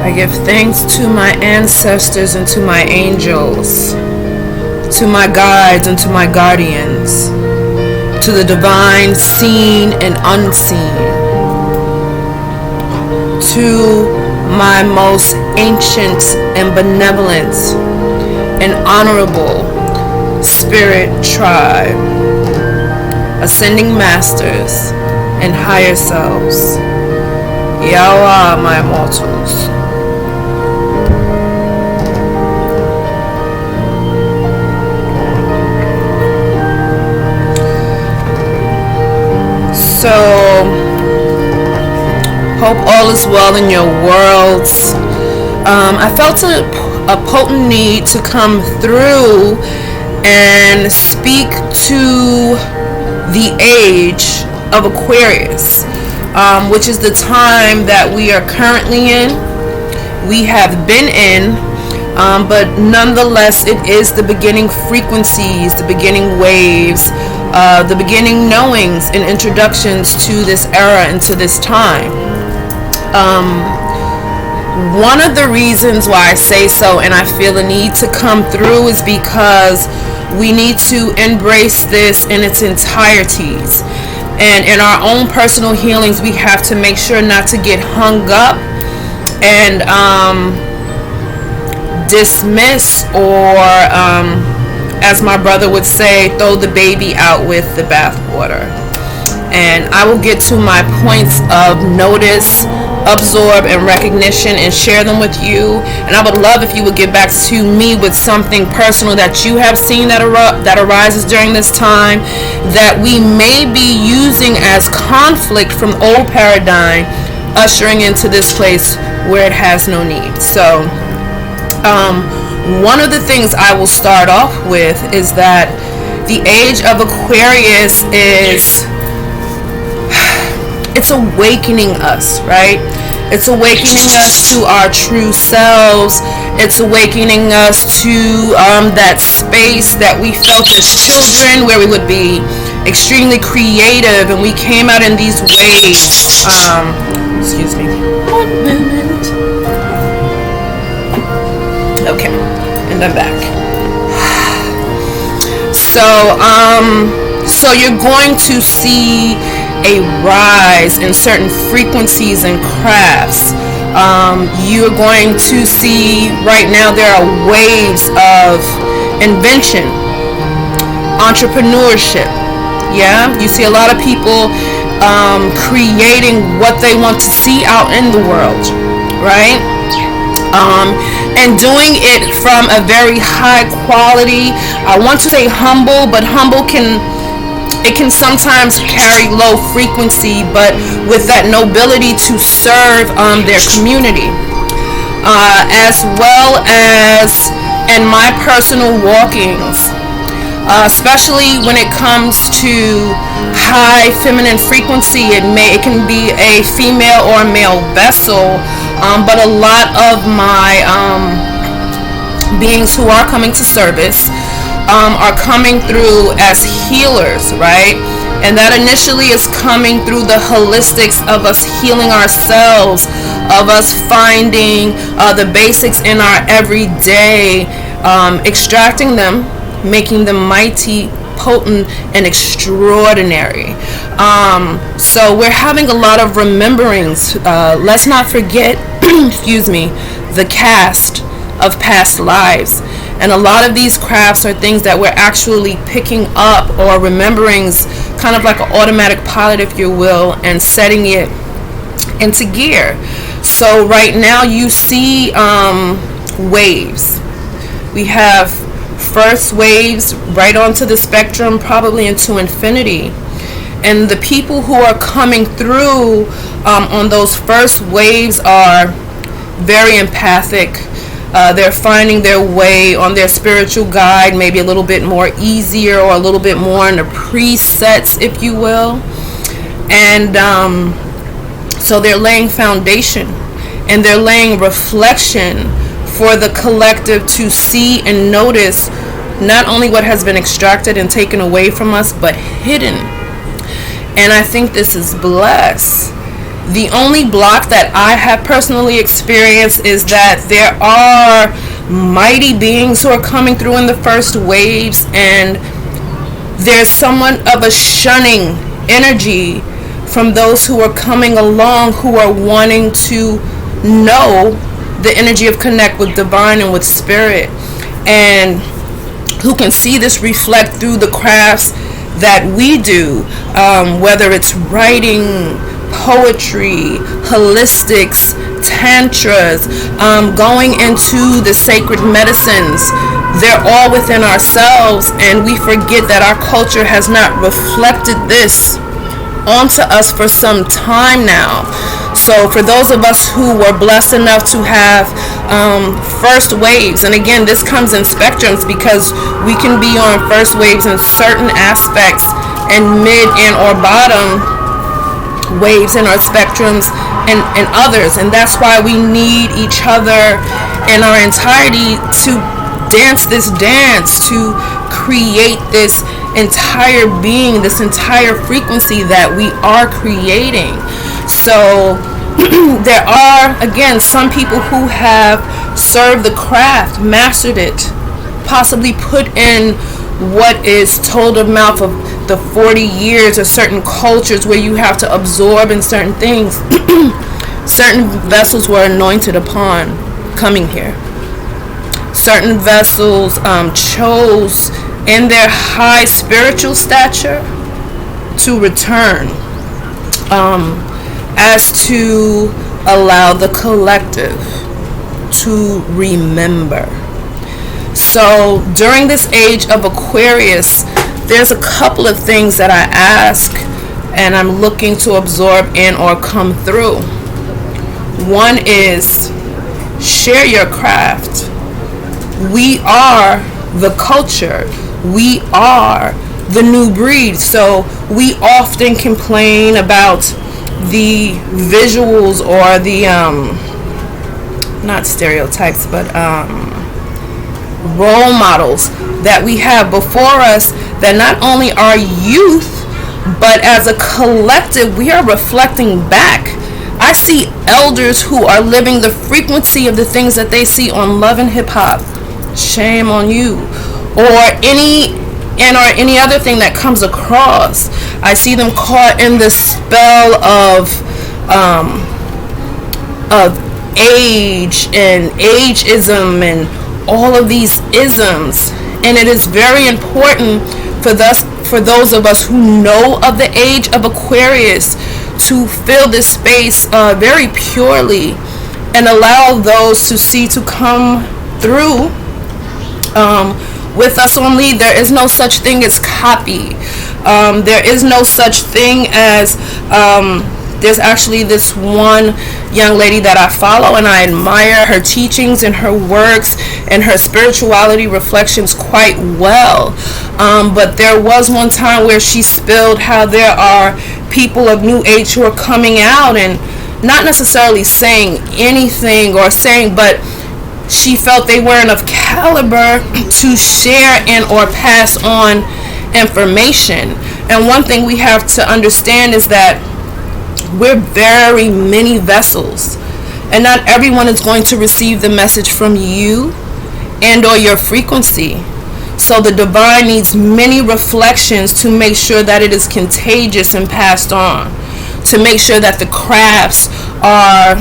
I give thanks to my ancestors and to my angels, to my guides and to my guardians, to the divine seen and unseen, to my most ancient and benevolent and honorable spirit tribe, ascending masters and higher selves. Yawa, my mortals. So, hope all is well in your worlds. I felt a potent need to come through and speak to the age of Aquarius, which is the time that we are currently in, we have been in, but nonetheless it is the beginning frequencies, the beginning waves, the beginning knowings and introductions to this era and to this time. One of the reasons why I say so and I feel the need to come through is because we need to embrace this in its entireties. And in our own personal healings, we have to make sure not to get hung up and dismiss, or as my brother would say, throw the baby out with the bathwater. And I will get to my points of notice, absorb, and recognition and share them with you. And I would love if you would get back to me with something personal that you have seen that arises during this time that we may be using as conflict from old paradigm, ushering into this place where it has no need. So one of the things I will start off with is that the age of Aquarius is, it's awakening us, right? It's awakening us to our true selves. It's awakening us to that space that we felt as children, where we would be extremely creative, and we came out in these ways. Excuse me. 1 minute. Okay, and I'm back. So you're going to see a rise in certain frequencies and crafts. You're going to see right now there are waves of invention, entrepreneurship. Yeah, you see a lot of people creating what they want to see out in the world, right? And doing it from a very high quality. I want to say humble, but humble can sometimes carry low frequency, but with that nobility to serve their community, as well as in my personal walkings, especially when it comes to high feminine frequency. It can be a female or a male vessel, but a lot of my beings who are coming to service are coming through as healers, right? And that initially is coming through the holistics of us healing ourselves, of us finding the basics in our everyday, extracting them, making them mighty, potent, and extraordinary. So we're having a lot of rememberings. Let's not forget, excuse me, the cast of past lives. And a lot of these crafts are things that we're actually picking up or rememberings, kind of like an automatic pilot, if you will, and setting it into gear. So right now you see waves. We have first waves right onto the spectrum, probably into infinity. And the people who are coming through on those first waves are very empathic. They're finding their way on their spiritual guide, maybe a little bit more easier or a little bit more in the presets, if you will. And so they're laying foundation and they're laying reflection for the collective to see and notice not only what has been extracted and taken away from us, but hidden. And I think this is blessed. The only block that I have personally experienced is that there are mighty beings who are coming through in the first waves, and there's somewhat of a shunning energy from those who are coming along, who are wanting to know the energy of connect with divine and with spirit, and who can see this reflect through the crafts that we do, whether it's writing, poetry, holistics, tantras, going into the sacred medicines. They're all within ourselves, and we forget that our culture has not reflected this onto us for some time now. So for those of us who were blessed enough to have first waves, and again, this comes in spectrums, because we can be on first waves in certain aspects and mid and or bottom waves in our spectrums and others, and that's why we need each other in our entirety to dance this dance, to create this entire being, this entire frequency that we are creating. So there are, again, some people who have served the craft, mastered it, possibly put in what is told of mouth of the 40 years of certain cultures where you have to absorb in certain things. Certain vessels were anointed upon coming here. Certain vessels chose in their high spiritual stature to return, as to allow the collective to remember. So during this age of Aquarius, there's a couple of things that I ask and I'm looking to absorb in or come through. One is share your craft. We are the culture. We are the new breed. So we often complain about the visuals or the not stereotypes, but role models that we have before us, that not only are youth, but as a collective we are reflecting back. I see elders who are living the frequency of the things that they see on Love and Hip Hop. Shame on you. Or any other thing that comes across. I see them caught in the spell of age and ageism and all of these isms. And it is very important for those of us who know of the age of Aquarius to fill this space very purely and allow those to see to come through with us only. There is no such thing as copy. There is no such thing as there's actually this one young lady that I follow, and I admire her teachings and her works and her spirituality reflections quite well. But there was one time where she spilled how there are people of new age who are coming out and not necessarily saying anything or saying, but she felt they weren't of caliber to share and or pass on information. And one thing we have to understand is that we're very many vessels, and not everyone is going to receive the message from you and or your frequency. So the divine needs many reflections to make sure that it is contagious and passed on, to make sure that the crafts are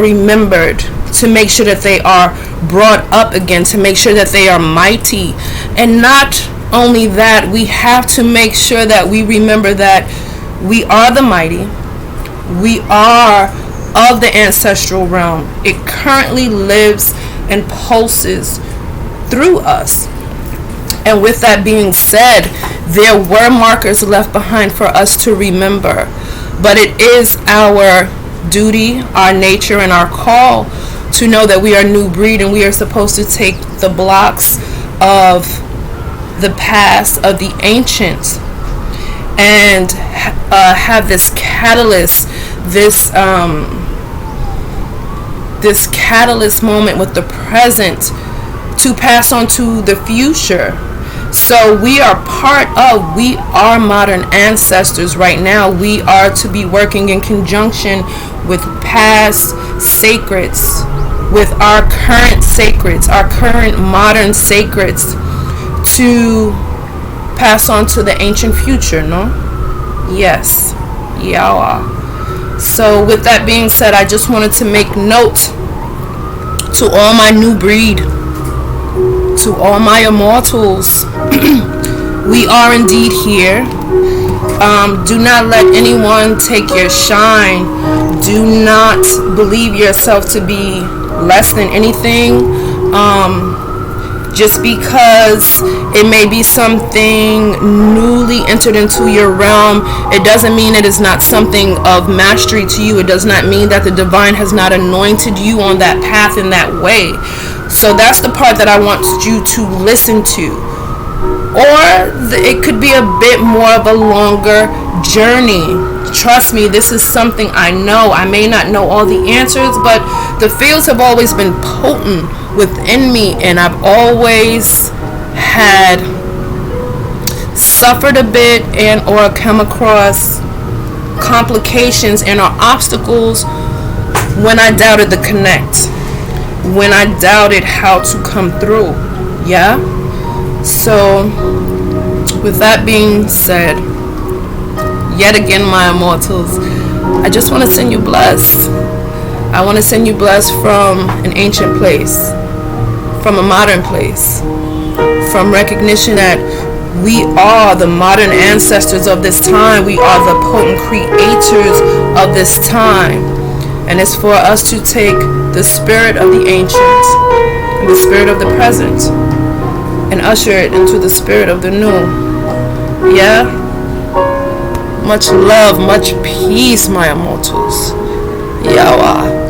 remembered, to make sure that they are brought up again, to make sure that they are mighty. And not only that, we have to make sure that we remember that we are the mighty. We are of the ancestral realm. It currently lives and pulses through us. And with that being said, there were markers left behind for us to remember. But it is our duty, our nature, and our call to know that we are new breed, and we are supposed to take the blocks of the past, of the ancients, and have this catalyst, this catalyst moment with the present to pass on to the future. So we are we are modern ancestors right now. We are to be working in conjunction with past sacreds, with our current sacreds, our current modern sacreds, to pass on to the ancient future, no? Yes. Yawa. So with that being said, I just wanted to make note to all my new breed, to all my immortals. We are indeed here. Do not let anyone take your shine. Do not believe yourself to be less than anything. Just because it may be something newly entered into your realm, it doesn't mean it is not something of mastery to you. It does not mean that the divine has not anointed you on that path in that way. So that's the part that I want you to listen to. Or it could be a bit more of a longer journey. Trust me, this is something I know. I may not know all the answers, but the fields have always been potent within me, and I've always had suffered a bit and or come across complications and or obstacles when I doubted the connect, when I doubted how to come through. Yeah. So with that being said, yet again, my immortals, I just want to send you bless. I want to send you bless from an ancient place, from a modern place, from recognition that we are the modern ancestors of this time. We are the potent creators of this time. And it's for us to take the spirit of the ancient and the spirit of the present and usher it into the spirit of the new. Yeah? Much love, much peace, my immortals. Yawa.